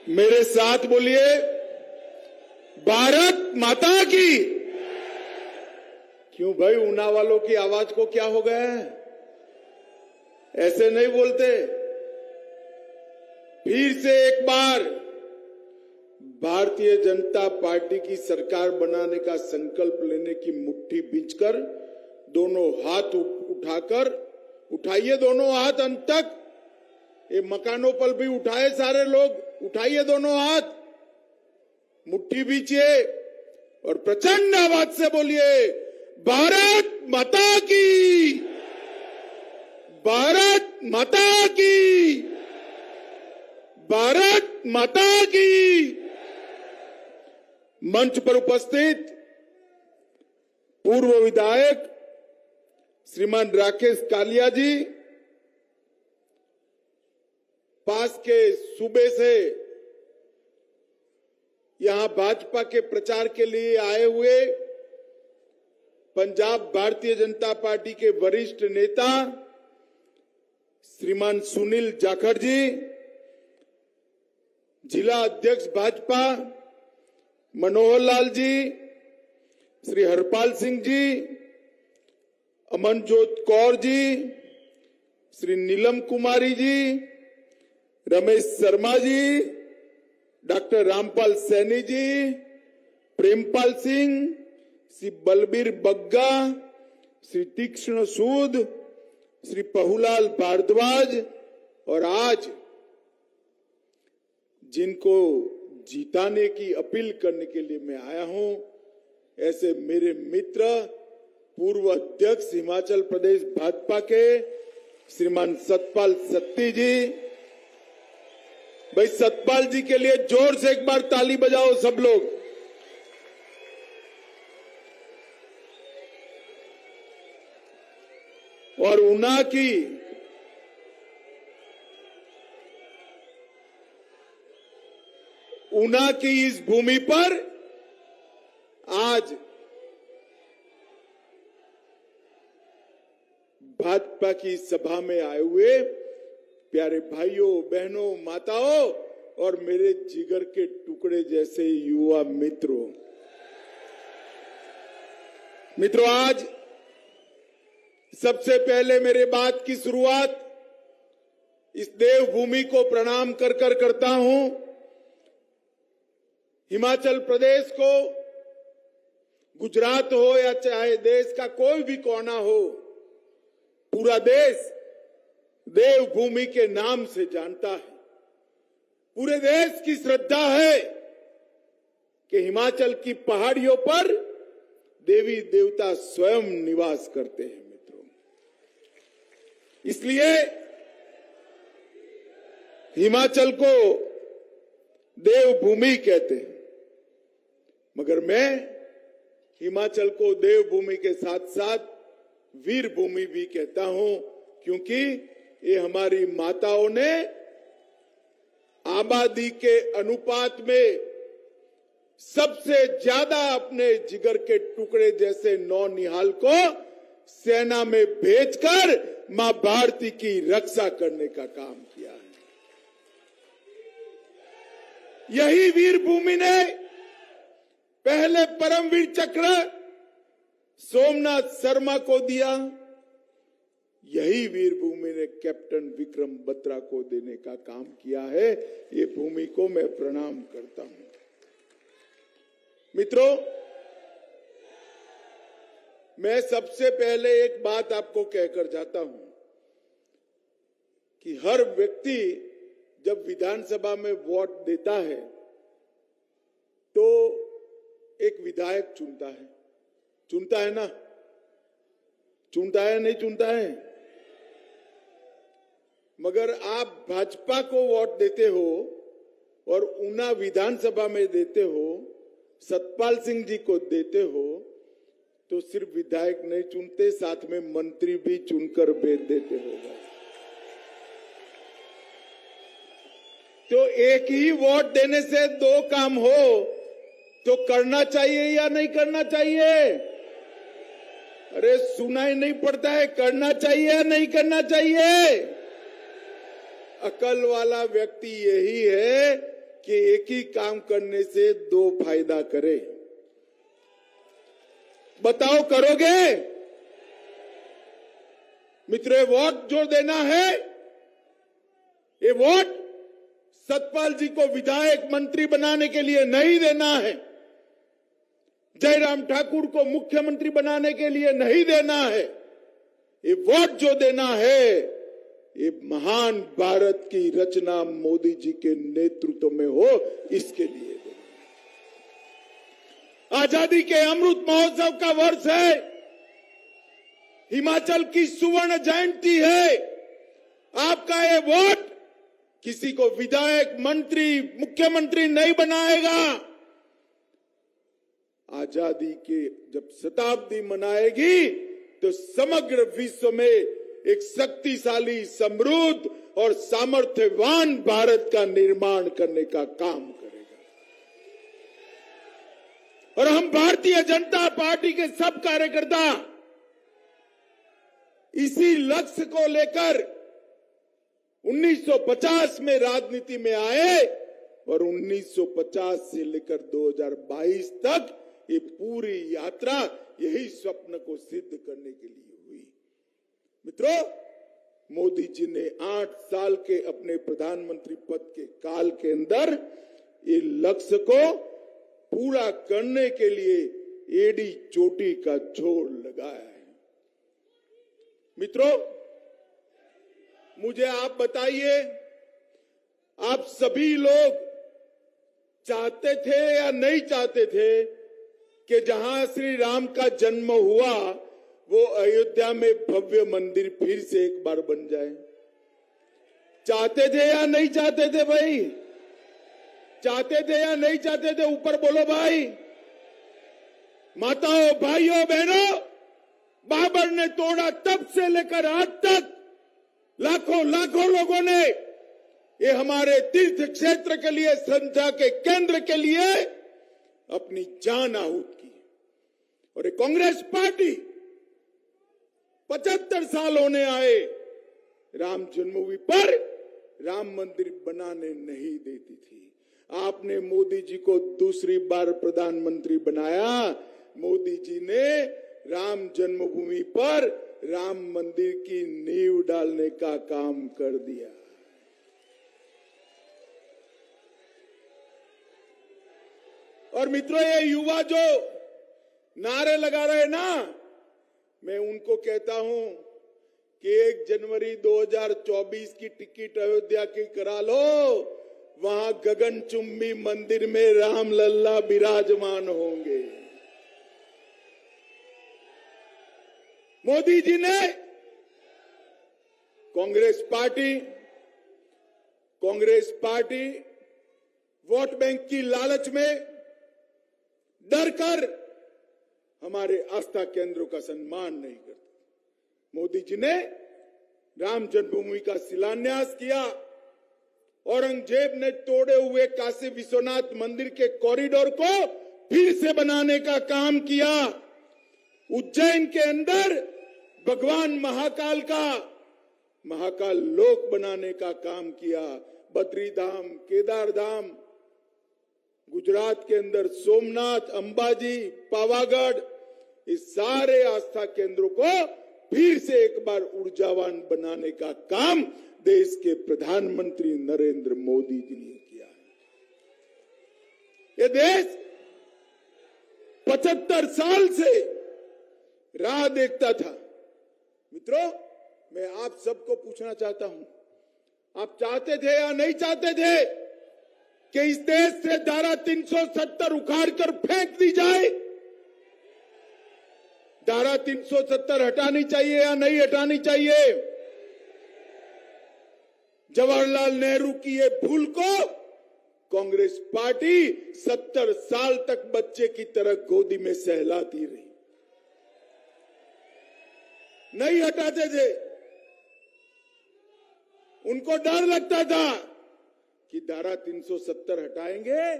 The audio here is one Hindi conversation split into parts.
मेरे साथ बोलिए, भारत माता की। क्यों भाई, ऊना वालों की आवाज को क्या हो गया है? ऐसे नहीं बोलते। फिर से एक बार भारतीय जनता पार्टी की सरकार बनाने का संकल्प लेने की मुट्ठी बींचकर दोनों हाथ उठाकर, उठाइए दोनों हाथ अंत तक। ये मकानों पर भी उठाए सारे लोग, उठाइए दोनों हाथ, मुट्ठी बींचिए और प्रचंड आवाज से बोलिए, भारत माता की, भारत माता की, भारत माता की। मंच पर उपस्थित पूर्व विधायक श्रीमान राकेश कालिया जी, पास के सूबे से यहां भाजपा के प्रचार के लिए आए हुए पंजाब भारतीय जनता पार्टी के वरिष्ठ नेता श्रीमान सुनील जाखड़ जी, जिला अध्यक्ष भाजपा मनोहर लाल जी, श्री हरपाल सिंह जी, अमनजोत कौर जी, श्री नीलम कुमारी जी, रमेश शर्मा जी, डॉक्टर रामपाल सैनी जी, प्रेमपाल सिंह, श्री बलबीर बग्गा, श्री तीक्ष्ण सूद, श्री पहुलाल भारद्वाज और आज जिनको जिताने की अपील करने के लिए मैं आया हूं, ऐसे मेरे मित्र पूर्व अध्यक्ष हिमाचल प्रदेश भाजपा के श्रीमान सतपाल सत्ती जी। भाई सतपाल जी के लिए जोर से एक बार ताली बजाओ सब लोग। और ऊना की इस भूमि पर आज भाजपा की सभा में आए हुए प्यारे भाइयों, बहनों, माताओं और मेरे जिगर के टुकड़े जैसे युवा मित्रों, आज सबसे पहले मेरे बात की शुरुआत इस देवभूमि को प्रणाम कर करता हूं। हिमाचल प्रदेश को, गुजरात हो या चाहे देश का कोई भी कोना हो, पूरा देश देवभूमि के नाम से जानता है। पूरे देश की श्रद्धा है कि हिमाचल की पहाड़ियों पर देवी देवता स्वयं निवास करते हैं मित्रों। इसलिए हिमाचल को देवभूमि कहते हैं, मगर मैं हिमाचल को देवभूमि के साथ साथ वीर भूमि भी कहता हूं, क्योंकि ये हमारी माताओं ने आबादी के अनुपात में सबसे ज्यादा अपने जिगर के टुकड़े जैसे नौनिहाल को सेना में भेजकर मां भारती की रक्षा करने का काम किया है। यही वीर भूमि ने पहले परमवीर चक्र सोमनाथ शर्मा को दिया, यही वीर भूमि ने कैप्टन विक्रम बत्रा को देने का काम किया है। ये भूमि को मैं प्रणाम करता हूं। मित्रों, मैं सबसे पहले एक बात आपको कहकर जाता हूं कि हर व्यक्ति जब विधानसभा में वोट देता है तो एक विधायक चुनता है ना? चुनता है नहीं चुनता है? मगर आप भाजपा को वोट देते हो और ऊना विधानसभा में देते हो, सतपाल सिंह जी को देते हो, तो सिर्फ विधायक नहीं चुनते, साथ में मंत्री भी चुनकर भेज देते हो। तो एक ही वोट देने से दो काम हो तो करना चाहिए या नहीं करना चाहिए? अरे सुनाई नहीं पड़ता है, करना चाहिए या नहीं करना चाहिए? अकल वाला व्यक्ति यही है कि कि एक ही काम करने से दो फायदा करे। बताओ करोगे? मित्रों, ये वोट जो देना है, ये वोट सतपाल जी को विधायक मंत्री बनाने के लिए नहीं देना है, जयराम ठाकुर को मुख्यमंत्री बनाने के लिए नहीं देना है। ये वोट जो देना है, ये महान भारत की रचना मोदी जी के नेतृत्व में हो, इसके लिए देना। आजादी के अमृत महोत्सव का वर्ष है, हिमाचल की सुवर्ण जयंती है। आपका ये वोट किसी को विधायक, मंत्री, मुख्यमंत्री नहीं बनाएगा। आजादी के जब शताब्दी मनाएगी तो समग्र विश्व में एक शक्तिशाली, समृद्ध और सामर्थ्यवान भारत का निर्माण करने का काम करेगा। और हम भारतीय जनता पार्टी के सब कार्यकर्ता इसी लक्ष्य को लेकर 1950 में राजनीति में आए और 1950 से लेकर 2022 तक ये पूरी यात्रा यही स्वप्न को सिद्ध करने के लिए हुई। मित्रों, मोदी जी ने 8 साल के अपने प्रधानमंत्री पद के काल के अंदर ये लक्ष्य को पूरा करने के लिए एड़ी चोटी का जोर लगाया है। मित्रों, मुझे आप बताइए, आप सभी लोग चाहते थे या नहीं चाहते थे कि जहां श्री राम का जन्म हुआ वो अयोध्या में भव्य मंदिर फिर से एक बार बन जाए? चाहते थे या नहीं चाहते थे भाई? चाहते थे या नहीं चाहते थे? ऊपर बोलो भाई। माताओं, भाइयों, बहनों, बाबर ने तोड़ा तब से लेकर आज तक लाखों लाखों लोगों ने ये हमारे तीर्थ क्षेत्र के लिए, श्रद्धा के केंद्र के लिए अपनी जान आहूत की। और ये कांग्रेस पार्टी 75 साल होने आए, राम जन्मभूमि पर राम मंदिर बनाने नहीं देती थी। आपने मोदी जी को दूसरी बार प्रधानमंत्री बनाया। मोदी जी ने राम जन्मभूमि पर राम मंदिर की नींव डालने का काम कर दिया। और मित्रों, ये युवा जो नारे लगा रहे ना, मैं उनको कहता हूं कि 1 जनवरी 2024 की टिकट अयोध्या की करा लो, वहां गगनचुंबी मंदिर में राम लल्ला विराजमान होंगे। मोदी जी ने कांग्रेस पार्टी वोट बैंक की लालच में डरकर हमारे आस्था केंद्रों का सम्मान नहीं करती। मोदी जी ने राम जन्मभूमि का शिलान्यास किया, औरंगजेब ने तोड़े हुए काशी विश्वनाथ मंदिर के कॉरिडोर को फिर से बनाने का काम किया, उज्जैन के अंदर भगवान महाकाल का महाकाल लोक बनाने का काम किया, बद्री धाम, केदार धाम, गुजरात के अंदर सोमनाथ, अंबाजी, पावागढ़, इस सारे आस्था केंद्रों को फिर से एक बार ऊर्जावान बनाने का काम देश के प्रधानमंत्री नरेंद्र मोदी जी ने किया है। ये देश 75 साल से राह देखता था। मित्रों, मैं आप सबको पूछना चाहता हूं, आप चाहते थे या नहीं चाहते थे कि इस देश से धारा 370 उखाड़ कर फेंक दी जाए? धारा 370 हटानी चाहिए या नहीं हटानी चाहिए? जवाहरलाल नेहरू की ये भूल को कांग्रेस पार्टी 70 साल तक बच्चे की तरह गोदी में सहलाती रही, नहीं हटाते थे। उनको डर लगता था कि धारा 370 हटाएंगे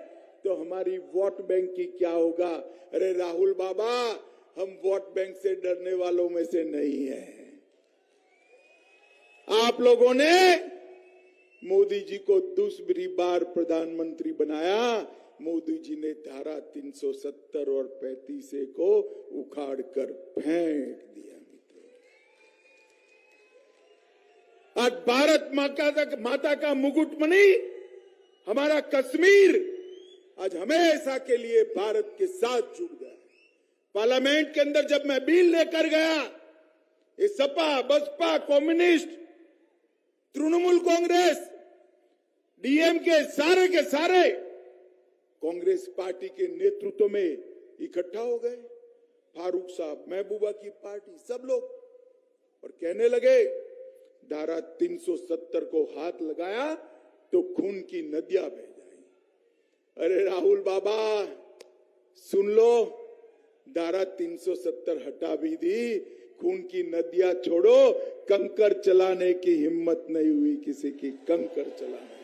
तो हमारी वोट बैंक की क्या होगा। अरे राहुल बाबा, हम वोट बैंक से डरने वालों में से नहीं हैं। आप लोगों ने मोदी जी को दूसरी बार प्रधानमंत्री बनाया, मोदी जी ने धारा 370 और 35A को उखाड़ कर फेंक दिया। मित्रों, आज भारत माता का मुकुटमणि हमारा कश्मीर आज हमेशा के लिए भारत के साथ जुड़ गया। पार्लियामेंट के अंदर जब मैं बिल लेकर गया, ये सपा, बसपा, कम्युनिस्ट, तृणमूल कांग्रेस, डीएमके सारे के सारे कांग्रेस पार्टी के नेतृत्व में इकट्ठा हो गए। फारूक साहब, महबूबा की पार्टी, सब लोग, और कहने लगे धारा 370 को हाथ लगाया तो खून की नदियां बह जाएंगी। अरे राहुल बाबा सुन लो, धारा 370 हटा भी दी, खून की नदियां छोड़ो, कंकर चलाने की हिम्मत नहीं हुई किसी की, कंकर चलाने की।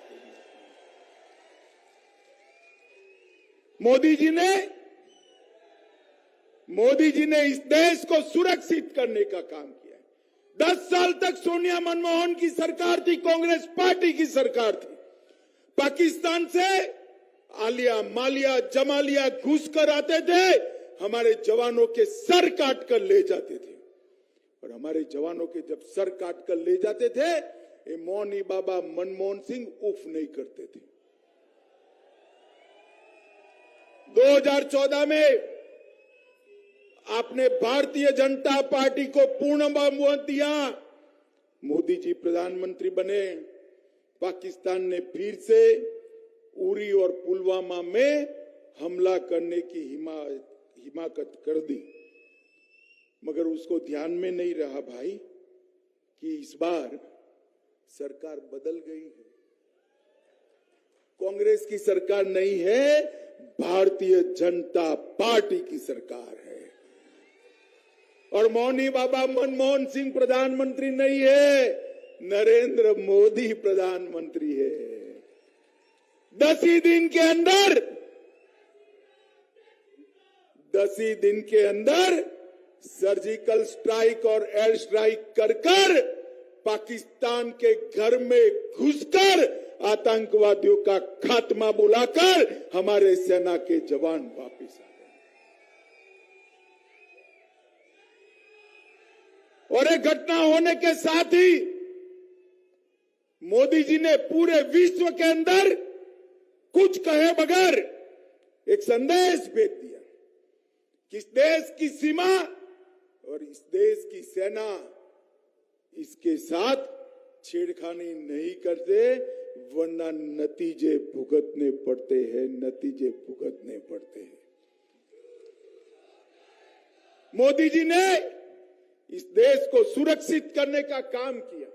मोदी जी ने इस देश को सुरक्षित करने का काम किया है। 10 साल तक सोनिया मनमोहन की सरकार थी, कांग्रेस पार्टी की सरकार थी। पाकिस्तान से आलिया, मालिया, जमालिया घुस कर आते थे, हमारे जवानों के सर काट कर ले जाते थे। और हमारे जवानों के जब सर काट कर ले जाते थे, ये मौनी बाबा मनमोहन सिंह उफ नहीं करते थे। 2014 में आपने भारतीय जनता पार्टी को पूर्ण बहुमत दिया, मोदी जी प्रधानमंत्री बने, पाकिस्तान ने फिर से उरी और पुलवामा में हमला करने की हिमाकत कर दी। मगर उसको ध्यान में नहीं रहा भाई कि इस बार सरकार बदल गई है। कांग्रेस की सरकार नहीं है, भारतीय जनता पार्टी की सरकार है। और मौनी बाबा मनमोहन सिंह प्रधानमंत्री नहीं है, नरेंद्र मोदी प्रधानमंत्री है। 10 ही दिन के अंदर सर्जिकल स्ट्राइक और एयर स्ट्राइक कर पाकिस्तान के घर में घुसकर आतंकवादियों का खात्मा बुलाकर हमारे सेना के जवान वापस आ गए। और एक घटना होने के साथ ही मोदी जी ने पूरे विश्व के अंदर कुछ कहे बगैर एक संदेश भेज दिया कि इस देश की सीमा और इस देश की सेना इसके साथ छेड़खानी नहीं करते, वरना नतीजे भुगतने पड़ते हैं, नतीजे भुगतने पड़ते हैं। मोदी जी ने इस देश को सुरक्षित करने का काम किया।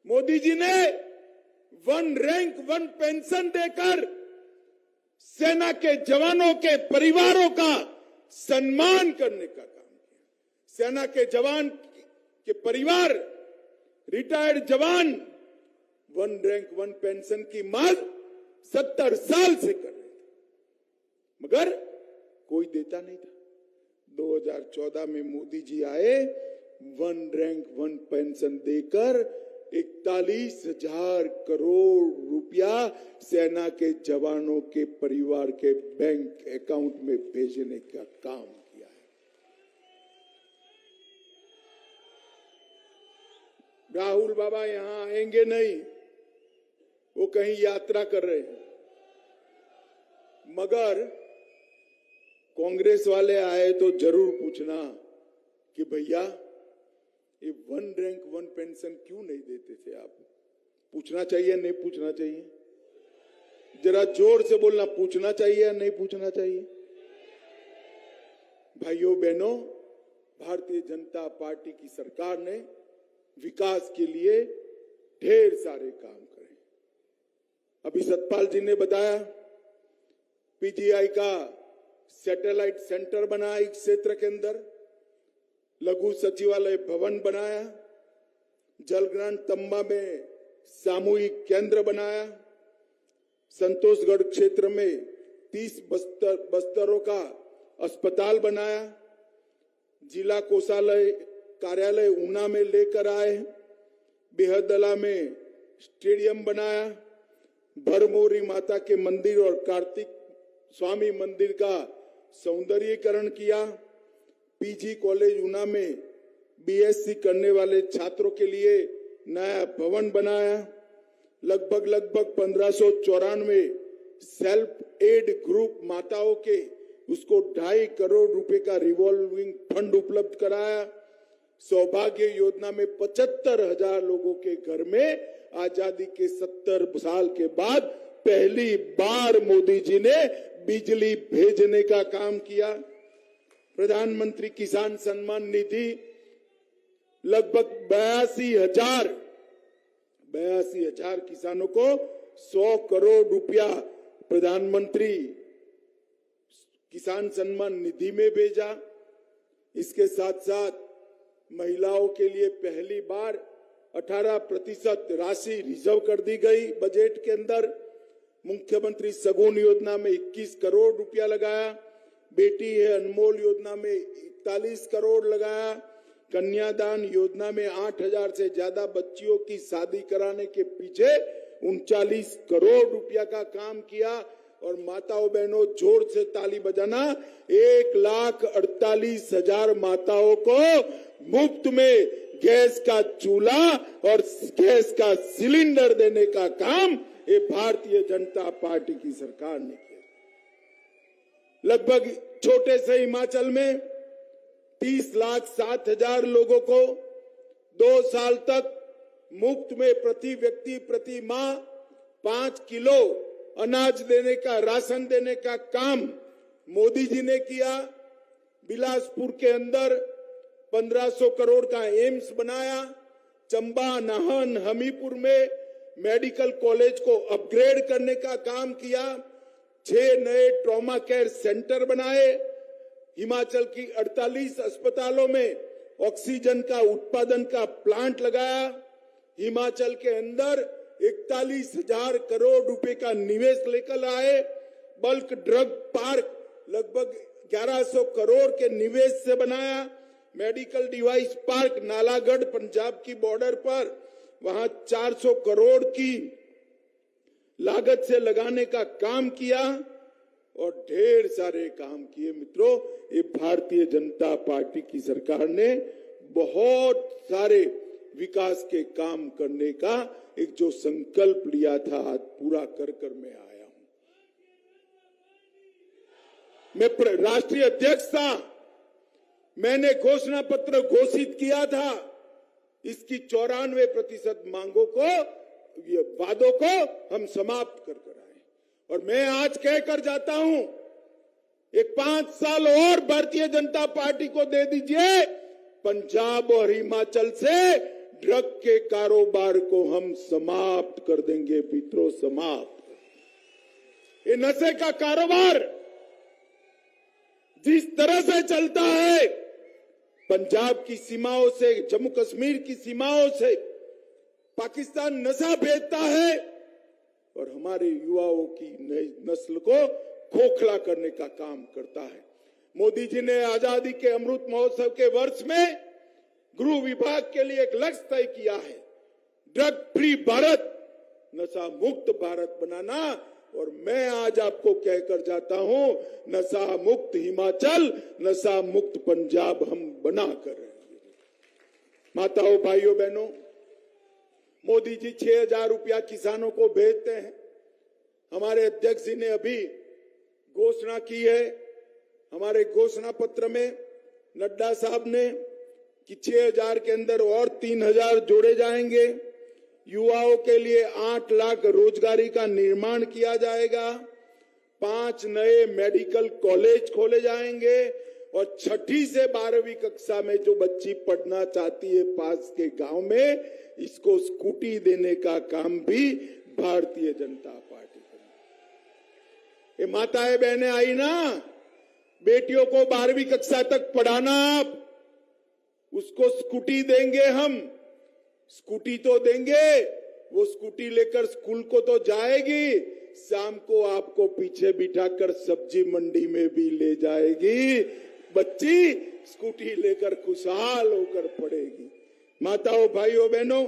मोदी जी ने 1 रैंक 1 पेंशन देकर सेना के जवानों के परिवारों का सम्मान करने का काम किया। सेना के जवान के परिवार, रिटायर्ड जवान 1 रैंक 1 पेंशन की मांग 70 साल से कर रहे थे, मगर कोई देता नहीं था। 2014 में मोदी जी आए, 1 रैंक 1 पेंशन देकर 41,000 करोड़ रुपया सेना के जवानों के परिवार के बैंक अकाउंट में भेजने का काम किया है। राहुल बाबा यहां आएंगे नहीं, वो कहीं यात्रा कर रहे हैं, मगर कांग्रेस वाले आए तो जरूर पूछना कि भैया ये 1 रैंक 1 पेंशन क्यों नहीं देते थे आप? पूछना चाहिए नहीं पूछना चाहिए? जरा जोर से बोलना, पूछना चाहिए या नहीं पूछना चाहिए? भाइयों बहनों, भारतीय जनता पार्टी की सरकार ने विकास के लिए ढेर सारे काम करे। अभी सतपाल जी ने बताया, पीजीआई का सैटेलाइट सेंटर बना इस क्षेत्र के अंदर, लघु सचिवालय भवन बनाया, जलग्रांट तंबा में सामूहिक केंद्र बनाया, संतोषगढ़ क्षेत्र में 30 बस्तरों का अस्पताल बनाया, जिला कोषालय कार्यालय ऊना में लेकर आए, बेहदला में स्टेडियम बनाया, भरमौरी माता के मंदिर और कार्तिक स्वामी मंदिर का सौंदर्यीकरण किया, पीजी कॉलेज ऊना में बीएससी करने वाले छात्रों के लिए नया भवन बनाया, लगभग 1594 सेल्फ एड ग्रुप माताओं के उसको 2.5 करोड़ रुपए का रिवॉल्विंग फंड उपलब्ध कराया, सौभाग्य योजना में 75,000 लोगों के घर में आजादी के 70 साल के बाद पहली बार मोदी जी ने बिजली भेजने का काम किया। प्रधानमंत्री किसान सम्मान निधि लगभग 82,000 किसानों को 100 करोड़ रुपया प्रधानमंत्री किसान सम्मान निधि में भेजा। इसके साथ साथ महिलाओं के लिए पहली बार 18% राशि रिजर्व कर दी गई बजट के अंदर। मुख्यमंत्री सगुन योजना में 21 करोड़ रुपया लगाया, बेटी है अनमोल योजना में 41 करोड़ लगाया, कन्यादान योजना में 8,000 से ज्यादा बच्चियों की शादी कराने के पीछे 39 करोड़ रुपया का काम किया। और माताओं बहनों जोर से ताली बजाना, 1,48,000 माताओं को मुफ्त में गैस का चूल्हा और गैस का सिलेंडर देने का काम ये भारतीय जनता पार्टी की सरकार ने किया। लगभग छोटे से हिमाचल में 30,07,000 लोगों को 2 साल तक मुफ्त में प्रति व्यक्ति प्रति माह 5 किलो अनाज देने का, राशन देने का काम मोदी जी ने किया। बिलासपुर के अंदर 1,500 करोड़ का एम्स बनाया। चंबा, नाहन, हमीरपुर में मेडिकल कॉलेज को अपग्रेड करने का काम किया। 6 नए ट्रॉमा केयर सेंटर बनाए। हिमाचल की 48 अस्पतालों में ऑक्सीजन का उत्पादन का प्लांट लगाया। हिमाचल के अंदर 41,000 करोड़ रुपए का निवेश लेकर आए। बल्क ड्रग पार्क लगभग 1,100 करोड़ के निवेश से बनाया। Medical device park Nalagarh Punjab की बॉर्डर पर, वहां 400 करोड़ की लागत से लगाने का काम किया और ढेर सारे काम किए। मित्रों, ये भारतीय जनता पार्टी की सरकार ने बहुत सारे विकास के काम करने का एक जो संकल्प लिया था, आज पूरा कर मैं आया हूं। मैं राष्ट्रीय अध्यक्ष था, मैंने घोषणा पत्र घोषित किया था। इसकी 94% मांगों को, ये वादों को हम समाप्त कर आए। और मैं आज कहकर जाता हूं, एक 5 साल और भारतीय जनता पार्टी को दे दीजिए, पंजाब और हिमाचल से ड्रग के कारोबार को हम समाप्त कर देंगे। मित्रों, समाप्त। ये नशे का कारोबार जिस तरह से चलता है, पंजाब की सीमाओं से, जम्मू कश्मीर की सीमाओं से पाकिस्तान नशा भेजता है और हमारे युवाओं की नई नस्ल को खोखला करने का काम करता है। मोदी जी ने आजादी के अमृत महोत्सव के वर्ष में गृह विभाग के लिए एक लक्ष्य तय किया है, ड्रग फ्री भारत, नशा मुक्त भारत बनाना। और मैं आज आपको कहकर जाता हूं, नशा मुक्त हिमाचल, नशा मुक्त पंजाब हम बना कर रहेंगे। माताओं, भाइयों, बहनों, मोदी जी 6,000 रुपया किसानों को भेजते हैं। हमारे अध्यक्ष जी ने अभी घोषणा की है, हमारे घोषणा पत्र में नड्डा साहब ने, कि 6,000 के अंदर और 3,000 जोड़े जाएंगे। युवाओं के लिए 8 लाख रोजगारी का निर्माण किया जाएगा। 5 नए मेडिकल कॉलेज खोले जाएंगे और 6ठी से 12वीं कक्षा में जो बच्ची पढ़ना चाहती है पास के गांव में, इसको स्कूटी देने का काम भी भारतीय जनता पार्टी करेगी। ये माताएं बहनें आई ना, बेटियों को 12वीं कक्षा तक पढ़ाना, आप उसको स्कूटी देंगे। हम स्कूटी तो देंगे, वो स्कूटी लेकर स्कूल को तो जाएगी, शाम को आपको पीछे बिठाकर सब्जी मंडी में भी ले जाएगी। बच्ची स्कूटी लेकर खुशहाल होकर पढ़ेगी। माताओं, भाइयों, बहनों,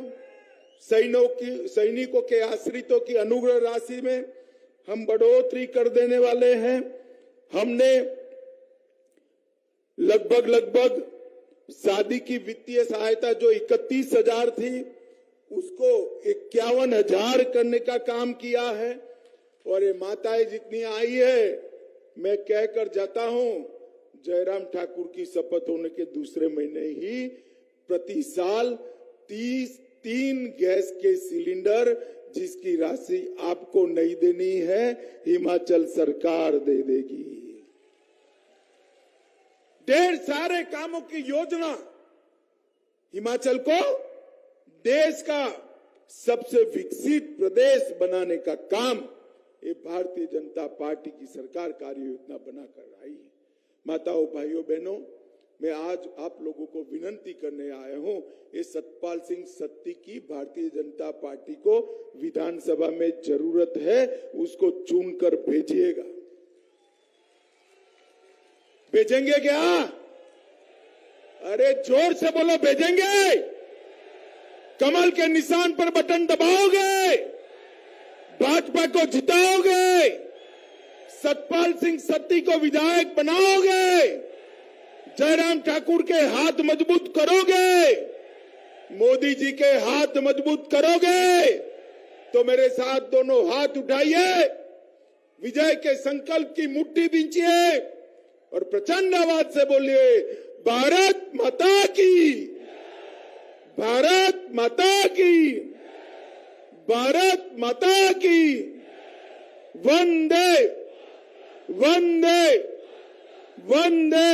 सैनिकों के आश्रितों की अनुग्रह राशि में हम बढ़ोतरी कर देने वाले हैं। हमने लगभग शादी की वित्तीय सहायता जो 31,000 थी उसको 51,000 करने का काम किया है। और ये माताएं जितनी आई है, मैं कहकर जाता हूं, जयराम ठाकुर की शपथ होने के दूसरे महीने ही प्रति साल 3 गैस के सिलेंडर जिसकी राशि आपको नहीं देनी है, हिमाचल सरकार दे देगी। ढेर सारे कामों की योजना हिमाचल को देश का सबसे विकसित प्रदेश बनाने का काम ये भारतीय जनता पार्टी की सरकार कार्य योजना बनाकर आई है। माताओं, भाइयों, बहनों, मैं आज आप लोगों को विनंती करने आया हूं, ये सतपाल सिंह सत्ती की भारतीय जनता पार्टी को विधानसभा में जरूरत है, उसको चुनकर भेजिएगा। भेजेंगे क्या? अरे जोर से बोलो, भेजेंगे? कमल के निशान पर बटन दबाओगे? भाजपा को जिताओगे? सतपाल सिंह सत्ती को विधायक बनाओगे? जयराम ठाकुर के हाथ मजबूत करोगे? मोदी जी के हाथ मजबूत करोगे? तो मेरे साथ दोनों हाथ उठाइए, विजय के संकल्प की मुट्ठी बींचिए और प्रचंड आवाज से बोलिए, भारत माता की, भारत माता की, भारत माता की। वंदे वंदे वंदे